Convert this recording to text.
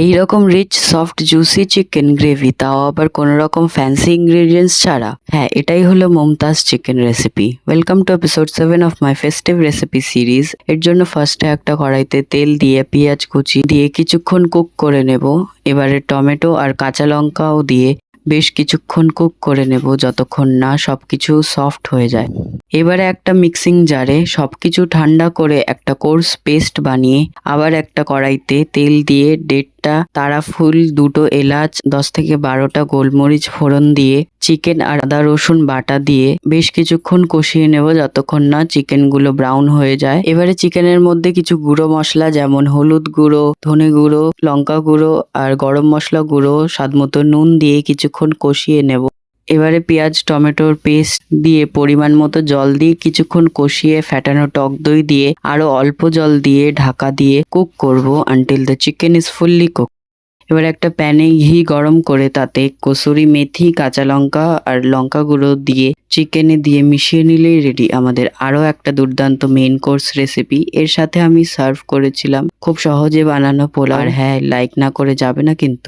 এইরকম rich soft juicy chicken gravy, তাও আবার কোনো রকম ফ্যান্সি ইনগ্রেডিয়েন্টস ছাড়া। হ্যাঁ, এটাই হলো Mumtaz chicken recipe. Welcome to episode 7 of my festive recipe series. এর জন্য ফার্স্টে একটা কড়াইতে তেল দিয়ে পেঁয়াজ কুচি দিয়ে কিছুক্ষণ কুক করে নেব। এবারে টমেটো আর কাঁচা লঙ্কাও দিয়ে বেশ কিছুক্ষণ কুক করে নেব, যতক্ষণ না সবকিছু সফট হয়ে যায়। এবারে একটা মিক্সিং জারে সবকিছু ঠান্ডা করে একটা কোর্স পেস্ট বানিয়ে আবার একটা কড়াইতে তেল দিয়ে 1.5টা তারা ফুল, 2টো এলাচ, 10 থেকে 12টা গোলমরিচ ফোড়ন দিয়ে চিকেন আর আদা রসুন বাটা দিয়ে বেশ কিছুক্ষণ কষিয়ে নেব, যতক্ষণ না চিকেন গুলো ব্রাউন হয়ে যায়। এবারে চিকেনের মধ্যে কিছু গুঁড়ো মশলা যেমন হলুদ গুঁড়ো, ধনে গুঁড়ো, লঙ্কা গুঁড়ো আর গরম মশলা গুঁড়ো, স্বাদমতো নুন দিয়ে কিছুক্ষণ কষিয়ে নেব। এবারে পেঁয়াজ টমেটোর পেস্ট দিয়ে পরিমাণ মতো জল দিয়ে কিছুক্ষণ কষিয়ে ফ্যাটানো টক দই দিয়ে আরো অল্প জল দিয়ে ঢাকা দিয়ে কুক করব until the chicken is fully cook. এবার একটা প্যানে ঘি গরম করে তাতে কসুরি মেথি, কাঁচা লঙ্কা আর লঙ্কা গুঁড়ো দিয়ে চিকেনে দিয়ে মিশিয়ে নিলেই রেডি আমাদের আরো একটা দুর্দান্ত মেইন কোর্স রেসিপি। এর সাথে আমি সার্ভ করেছিলাম খুব সহজে বানানো পোলাও। আর হ্যাঁ, লাইক না করে যাবে না কিন্তু।